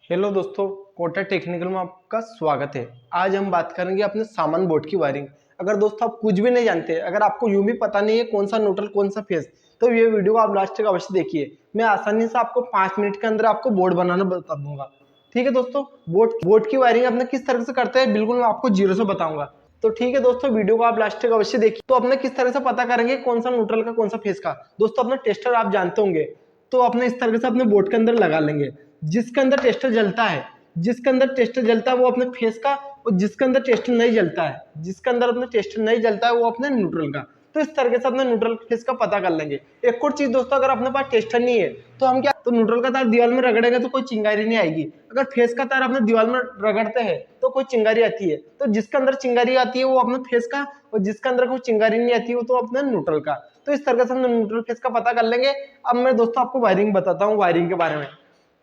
Hello दोस्तों, Kota technical में आपका स्वागत है। आज हम बात करेंगे अपने सामान बोर्ड की वायरिंग। अगर दोस्तों आप कुछ भी नहीं जानते, अगर आपको यूं भी पता नहीं है कौन सा न्यूट्रल कौन सा फेस, तो ये वीडियो आप लास्ट तक अवश्य देखिए। मैं आसानी से आपको 5 मिनट के अंदर आपको बोर्ड बनाना बता दूंगा। ठीक है दोस्तों, बोर्ड की वायरिंग अपने किस तरह से करते हैं बिल्कुल मैं आपको जीरो से बताऊंगा। तो ठीक है दोस्तों, वीडियो को आप लास्ट तक अवश्य देखिए। तो अपने किस तरह से पता करेंगे कौन सा न्यूट्रल का कौन सा फेस का। दोस्तों अपना टेस्टर आप जानते होंगे, तो अपने इस तरह से अपने बोर्ड के अंदर लगा लेंगे। जिसके अंदर टेस्टर जलता है, जिसके अंदर टेस्टर जलता है वो अपने फेस का, और जिसके अंदर टेस्टर नहीं जलता है, जिसके अंदर अपने टेस्टर नहीं जलता है वो अपने न्यूट्रल का। तो इस तरीके से अपने न्यूट्रल फेस का पता कर लेंगे। एक और चीज दोस्तों, अगर अपने पास टेस्टर नहीं है तो हम क्या, तो न्यूट्रल का तार दीवार में रगड़ेंगे तो कोई चिंगारी नहीं आएगी। अगर फेस का तार अपने दीवार में रगड़ते हैं तो कोई चिंगारी आती है। तो जिसके अंदर चिंगारी आती है वो अपने फेस का, और जिसके अंदर कोई चिंगारी नहीं आती है वो तो अपने न्यूट्रल का। तो इस तरह से हम न्यूट्रल फेस का पता कर लेंगे। अब मैं दोस्तों आपको वायरिंग बताता हूँ, वायरिंग के बारे में।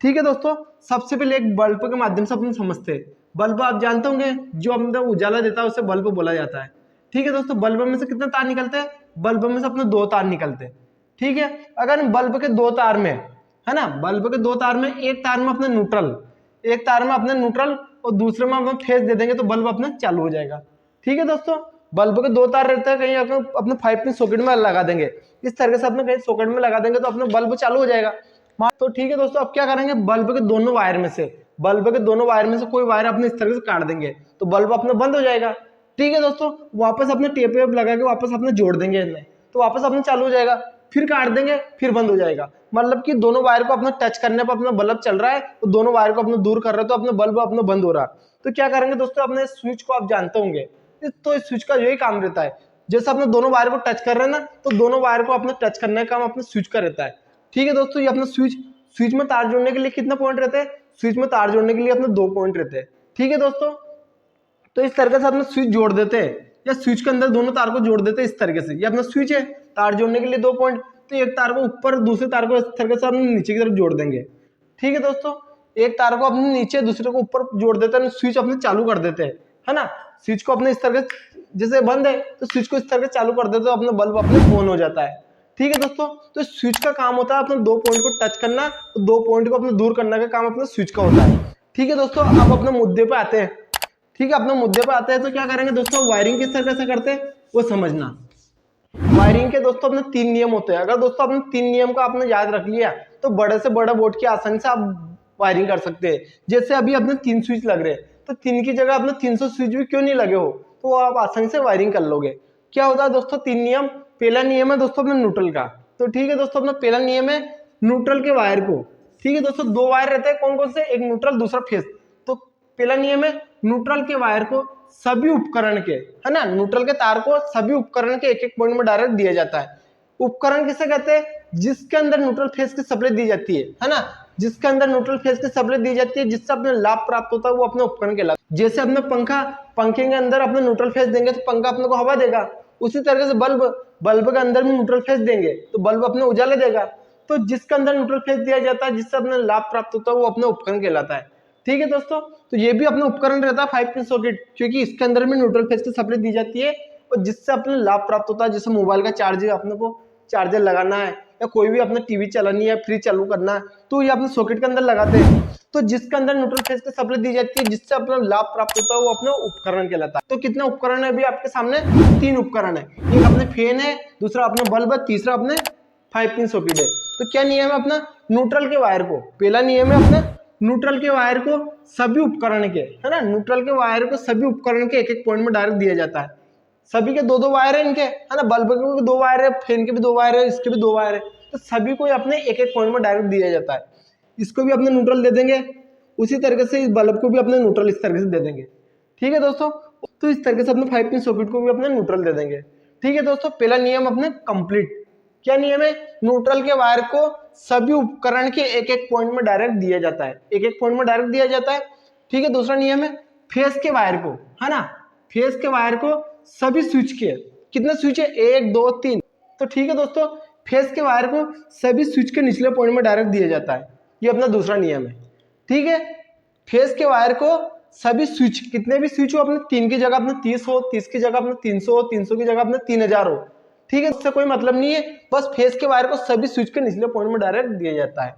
ठीक है दोस्तों, सबसे पहले एक बल्ब के माध्यम से अपन समझते हैं। बल्ब आप जानते होंगे, जो अंदर उजाला देता है उसे बल्ब बोला जाता है। ठीक है दोस्तों, बल्ब में से कितने तार निकलते हैं? बल्ब में से अपने 2 तार निकलते हैं। ठीक है, अगर बल्ब के 2 तार में, है ना, बल्ब के 2 तार में एक तार में अपने न्यूट्रल, एक तार में अपने न्यूट्रल और दूसरे में अपने फेस दे देंगे तो बल्ब अपने चालू हो जाएगा। ठीक है दोस्तों, बल्ब के 2 तार रहते हैं, कहीं अपने 5 पिन सॉकेट में लगा देंगे। इस तरह से अपने कहीं सॉकेट में लगा देंगे तो अपने बल्ब चालू हो जाएगा। तो ठीक है दोस्तों, अब क्या करेंगे, बल्ब के दोनों वायर में से, बल्ब के दोनों वायर में से कोई वायर अपने इस तरह से काट देंगे तो बल्ब अपने बंद हो जाएगा। ठीक है दोस्तों, वापस अपने टेप वेप लगा के वापस अपने जोड़ देंगे इनमें, तो वापस अपने चालू हो जाएगा। फिर काट देंगे, फिर बंद हो जाएगा। मतलब कि दोनों वायर को अपने टच करने पर अपना बल्ब चल रहा है, तो दोनों वायर को अपने दूर कर रहे हैं तो अपने बल्ब अपने बंद हो रहा है। तो क्या करेंगे दोस्तों, अपने स्विच को आप जानते होंगे, तो इस स्विच का यही काम रहता है। जैसे अपने दोनों वायर को टच कर रहे हैं ना, तो दोनों वायर को अपने टच करने का काम अपने स्विच का रहता है। ठीक है दोस्तों, ये अपना स्विच में तार जोड़ने के लिए कितने पॉइंट रहते हैं? स्विच में तार जोड़ने के लिए अपने 2 पॉइंट रहते हैं। ठीक है दोस्तों, तो इस तरीके से अपने स्विच जोड़ देते हैं, या स्विच के अंदर दोनों तार को जोड़ देते हैं इस तरीके से। ये अपना स्विच है, तार जोड़ने के लिए 2 पॉइंट, तो एक तार को ऊपर, दूसरे तार को इस तरीके से अपने नीचे की तरफ जोड़ देंगे। ठीक है दोस्तों, एक तार को अपने नीचे, दूसरे को ऊपर जोड़ देते हैं, स्विच अपने चालू कर देते हैं, है ना। स्विच को अपने इस तरह जैसे बंद है तो स्विच को इस तरह चालू कर देते हैं, अपने बल्ब अपने ऑन हो जाता है। ठीक है दोस्तों, तो स्विच का काम होता है अपने 2 पॉइंट को टच करना, तो 2 पॉइंट को अपने दूर करने का काम अपने स्विच का होता है। ठीक है दोस्तों, अब अपने मुद्दे पे आते हैं। ठीक है, अपने मुद्दे पे आते हैं, तो क्या करेंगे दोस्तों, वायरिंग किस तरह से करते हैं वो समझना। वायरिंग के दोस्तों अपने 3 नियम होते हैं। अगर दोस्तों अपने 3 नियम को आपने याद रख लिया तो बड़े से बड़ा बोर्ड की आसानी से आप वायरिंग कर सकते हैं। जैसे अभी अपने 3 स्विच लग रहे हैं, तो 3 की जगह अपने 300 स्विच भी क्यों नहीं लगे हो, तो आप आसानी से वायरिंग कर लोगे। क्या होता है दोस्तों, 3 नियम। पहला नियम है दोस्तों अपने न्यूट्रल का। तो ठीक है दोस्तों, अपना पहला नियम है न्यूट्रल के वायर को, ठीक है दोस्तों, 2 वायर रहते हैं, कौन कौन से, एक न्यूट्रल दूसरा फेस। तो पहला नियम है न्यूट्रल के वायर को सभी उपकरण के, है ना, न्यूट्रल के तार को सभी उपकरण के एक एक पॉइंट में डायरेक्ट दिया जाता है। उपकरण किसे कहते हैं? जिसके अंदर न्यूट्रल फेस की सप्लाई दी जाती है ना, जिसके अंदर न्यूट्रल फेस की सप्लाई दी जाती है, जिससे अपने लाभ प्राप्त होता है, वो अपने उपकरण के लाभ। जैसे अपने पंखे के अंदर अपने न्यूट्रल फेस देंगे तो पंखा अपने को हवा देगा, उसी तरह से बल्ब के अंदर भी न्यूट्रल फेस देंगे तो बल्ब अपने उजाले देगा। तो जिसके अंदर न्यूट्रल फेस दिया जाता है, जिससे अपने लाभ प्राप्त होता है, वो अपने उपकरण कहलाता है। ठीक है दोस्तों, तो ये भी अपना उपकरण रहता है 5 पिन सॉकेट, क्योंकि इसके अंदर में न्यूट्रल फेस की सप्लाई दी जाती है और जिससे अपने लाभ प्राप्त होता है। जैसे मोबाइल का चार्जर, अपने को चार्जर लगाना है या कोई भी अपने टीवी चलानी है, फ्रिज चालू करना है, तो ये अपने सॉकेट के अंदर लगाते हैं। तो जिसके अंदर न्यूट्रल फेस की सप्लाई दी जाती है, जिससे अपना लाभ प्राप्त होता है, वो अपना उपकरण कहलाता है। तो कितने उपकरण है अभी आपके सामने? 3 उपकरण है। एक अपने फैन है, दूसरा अपने बल्ब है, तीसरा अपने 5 पिन सॉकेट है। तो क्या नियम है अपना? न्यूट्रल के वायर को, पहला नियम है अपना न्यूट्रल के वायर को सभी उपकरण के, है ना, न्यूट्रल के वायर को सभी उपकरण के एक एक पॉइंट में डायरेक्ट दिया जाता है। सभी के 2-2 वायर है इनके, है ना, बल्ब के भी 2 वायर है, फैन के भी 2 वायर है, इसके भी 2 वायर है, तो सभी को अपने एक एक पॉइंट में डायरेक्ट दिया जाता है। इसको भी अपने न्यूट्रल दे देंगे, उसी तरीके से इस बल्ब को भी अपने न्यूट्रल इस तरीके से दे देंगे। ठीक है दोस्तों, तो इस तरीके से अपने 5 पिन सॉकेट को भी अपने न्यूट्रल दे देंगे। ठीक है दोस्तों, पहला नियम अपने कंप्लीट। क्या नियम है? न्यूट्रल के वायर को सभी उपकरण के एक एक पॉइंट में डायरेक्ट दिया जाता है, एक एक पॉइंट में डायरेक्ट दिया जाता है। ठीक है, दूसरा नियम है फेस के वायर को, है ना, फेस के वायर को सभी स्विच के, कितने स्विच है, 1 2 3। तो ठीक है दोस्तों, फेस के वायर को सभी स्विच के निचले पॉइंट में डायरेक्ट दिया जाता है, ये अपना दूसरा नियम है। ठीक है, फेस के वायर को सभी स्विच, कितने भी स्विच हो, अपने 3 की जगह अपने 30 हो, 30 की जगह अपने 300 हो, 300 की जगह अपने 3000 हो। ठीक है, उससे कोई मतलब नहीं है, बस फेस के वायर को सभी स्विच के निचले पॉइंट में डायरेक्ट दिया जाता है।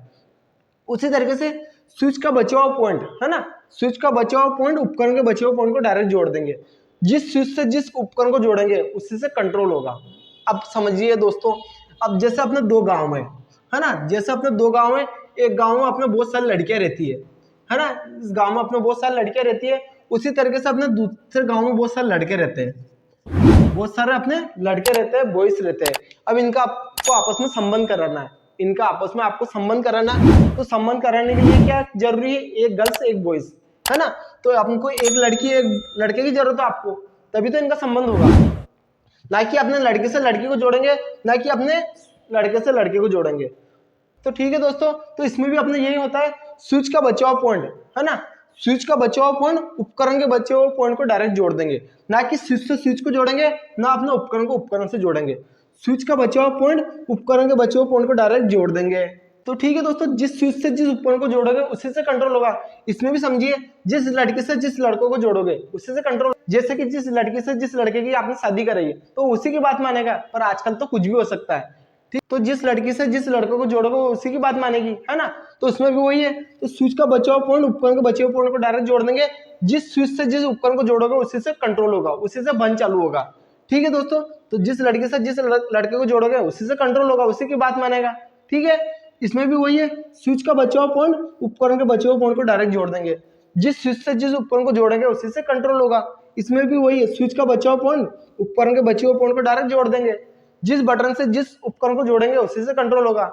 उसी तरीके से स्विच का बचा हुआ पॉइंट है ना, स्विच का बचा हुआ पॉइंट उपकरण के बचे हुए पॉइंट को डायरेक्ट जोड़ देंगे। जिस स्विच से जिस उपकरण को जोड़ेंगे उसी से कंट्रोल होगा। अब समझिए दोस्तों, अब जैसे अपने दो गांव है ना, जैसे अपने दो गांव में, एक गांव में अपने बहुत सारी लड़कियां रहती है ना, इस गांव में अपने बहुत सारी लड़कियां रहती है, उसी तरीके से अपने दूसरे गांव में बहुत सारे लड़के रहते हैं, बहुत सारे अपने लड़के रहते हैं, बॉयज रहते हैं। अब इनका आपको आपस में संबंध कराना है, इनका आपस में आपको संबंध कराना है। तो संबंध कराने के लिए क्या जरूरी है, एक गर्ल्स एक बॉयज है ना, तो आपको एक लड़की एक लड़के की जरूरत है आपको, तभी तो इनका संबंध होगा। ना कि अपने लड़के से लड़की को जोड़ेंगे, ना कि अपने लड़के से लड़के को जोड़ेंगे। तो ठीक है दोस्तों, तो इसमें भी अपने यही होता है, स्विच का बचा हुआ पॉइंट है ना, स्विच का बचा हुआ पॉइंट उपकरण के बचे हुए पॉइंट को डायरेक्ट जोड़ देंगे, ना कि स्विच से स्विच को जोड़ेंगे, ना अपने उपकरण को उपकरण से जोड़ेंगे। स्विच का बचा हुआ पॉइंट उपकरण के बचे हुए पॉइंट को डायरेक्ट जोड़ देंगे। तो ठीक है दोस्तों, जिस स्विच से जिस उपकरण को जोड़ोगे उसी से कंट्रोल होगा। इसमें भी समझिए, जिस लड़के से जिस लड़कों को जोड़ोगे उसी से कंट्रोल, जैसे कि जिस लड़की से जिस लड़के की आपने शादी कराई है तो उसी की बात मानेगा, पर आजकल तो कुछ भी हो सकता है। ठीक, तो जिस लड़की से जिस लड़के को जोड़ोगे उसी की बात मानेगी, है ना। तो उसमें भी वही है, तो स्विच का बचा हुआ पॉइंट उपकरण के बचे हुए पॉइंट को डायरेक्ट जोड़ देंगे। जिस स्विच से जिस उपकरण को जोड़ोगे उसी से कंट्रोल होगा, उसी से बंद चालू होगा। ठीक है दोस्तों, तो जिस लड़के से जिस लड़के को जोड़ोगे उसी से कंट्रोल होगा, उसी की बात मानेगा। ठीक है, इसमें भी वही है, स्विच का बचा हुआ पॉइंट उपकरण के बचे हुए पॉइंट को डायरेक्ट जोड़ देंगे। जिस स्विच से जिस उपकरण को जोड़ेंगे उसी से कंट्रोल होगा। इसमें भी वही है, स्विच का बचा हुआ पॉइंट उपकरण के बचे हुए पॉइंट को डायरेक्ट जोड़ देंगे। जिस बटन से जिस उपकरण को जोड़ेंगे उसी से कंट्रोल होगा।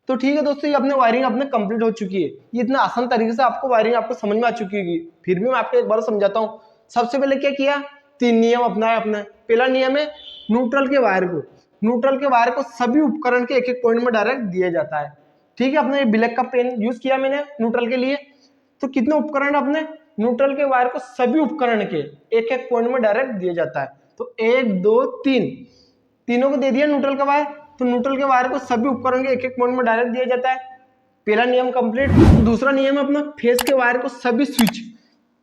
तो ठीक है दोस्तों, ये अपने वायरिंग अपने कंप्लीट हो चुकी है। ये इतना आसान तरीके से आपको वायरिंग आपको समझ में आ चुकी होगी। फिर भी मैं आपको एक बार समझाता हूँ। सबसे पहले क्या किया, 3 नियम अपनाया अपने। पहला नियम है, न्यूट्रल के वायर को सभी उपकरण के एक एक पॉइंट में डायरेक्ट दिया जाता है। ठीक है, अपने ब्लैक का पेन यूज किया मैंने न्यूट्रल के लिए। तो कितने उपकरण अपने न्यूट्रल के वायर को सभी उपकरण के एक एक पॉइंट में डायरेक्ट दिया जाता है। तो 1 2 3 तीनों को दे दिया न्यूट्रल का वायर। तो न्यूट्रल के वायर को सभी उपकरण के एक एक पॉइंट में डायरेक्ट दिया जाता है। पहला नियम कंप्लीट। दूसरा नियम है अपना, फेस के वायर को सभी स्विच,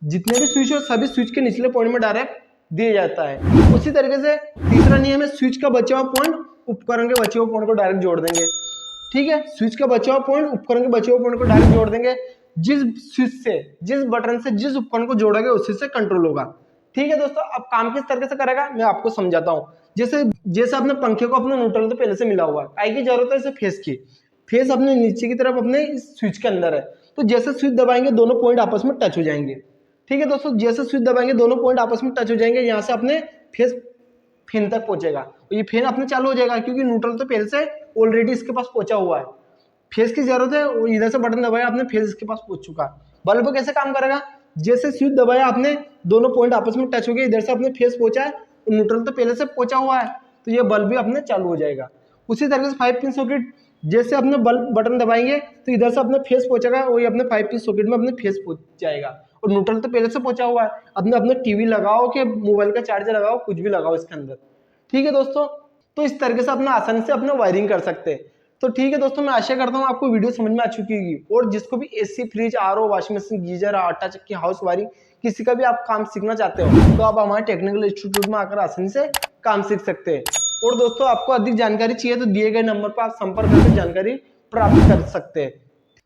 जितने भी स्विच हो सभी स्विच के निचले पॉइंट में डायरेक्ट दिया जाता है। उसी तरीके से तीसरा नियम है, स्विच का बचा हुआ पॉइंट उपकरण के बचे हुए पॉइंट को डायरेक्ट जोड़ देंगे। ठीक है, स्विच का बचा हुआ पॉइंट उपकरण के बचे हुए पॉइंट को डायरेक्ट जोड़ देंगे। जिस स्विच से जिस बटन से जिस उपकरण को जोड़ोगे उसी से कंट्रोल होगा। ठीक है दोस्तों, अब काम किस तरीके से करेगा मैं आपको समझाता हूँ। जैसे जैसे अपने पंखे को अपने न्यूट्रल तो पहले से मिला हुआ है, आई की जरूरत है इसे फेस की। फेस अपने नीचे की तरफ अपने इस स्विच के अंदर है, तो जैसे स्विच दबाएंगे दोनों पॉइंट आपस में टच हो जाएंगे। ठीक है दोस्तों, जैसे स्विच दबाएंगे दोनों पॉइंट आपस में टच हो जाएंगे। यहाँ से अपने फेस फैन तक पहुंचेगा, और ये फैन अपने चालू हो जाएगा, क्योंकि न्यूट्रल तो पहले से ऑलरेडी इसके पास पहुंचा हुआ है। फेस की जरूरत है, वो इधर से बटन दबाया आपने, फेस इसके पास पहुंच चुका। बल्ब कैसे काम करेगा, जैसे स्विच दबाया आपने दोनों पॉइंट आपस में टच हो गए, इधर से अपने फेस पहुंचा है, न्यूट्रल तो पहले से पहुंचा हुआ है, तो ये बल्ब भी अपने चालू हो जाएगा। उसी तरीके से 5 पिन सॉकेट, जैसे अपने बल्ब बटन दबाएंगे तो इधर से अपने फेस पहुंचेगा, वही अपने 5 पिन सॉकेट में अपने फेस पहुंच जाएगा, और न्यूट्रल तो पहले से पहुंचा हुआ है। अपने अपने टीवी लगाओ कि मोबाइल का चार्जर लगाओ, कुछ भी लगाओ इसके अंदर। ठीक है दोस्तों, तो इस तरीके से अपना आसानी से अपना वायरिंग कर सकते हैं। तो ठीक है दोस्तों, मैं आशा करता हूँ आपको वीडियो समझ में आ चुकी होगी। और जिसको भी AC, fridge, RO, washing machine, geyser, आटा चक्की, हाउस वायरिंग, किसी का भी आप काम सीखना चाहते हो तो आप हमारे टेक्निकल इंस्टीट्यूट में आकर आसानी से काम सीख सकते हैं। और दोस्तों, आपको अधिक जानकारी चाहिए तो दिए गए नंबर पर आप संपर्क करके जानकारी प्राप्त कर सकते हैं।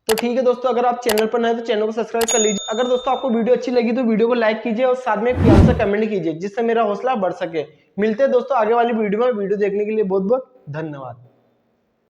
तो ठीक है दोस्तों, अगर आप चैनल पर नए तो चैनल को सब्सक्राइब कर लीजिए। अगर दोस्तों आपको वीडियो अच्छी लगी तो वीडियो को लाइक कीजिए और साथ में एक प्यार से कमेंट कीजिए, जिससे मेरा हौसला बढ़ सके। मिलते हैं दोस्तों आगे वाली वीडियो में। वीडियो देखने के लिए बहुत बहुत धन्यवाद।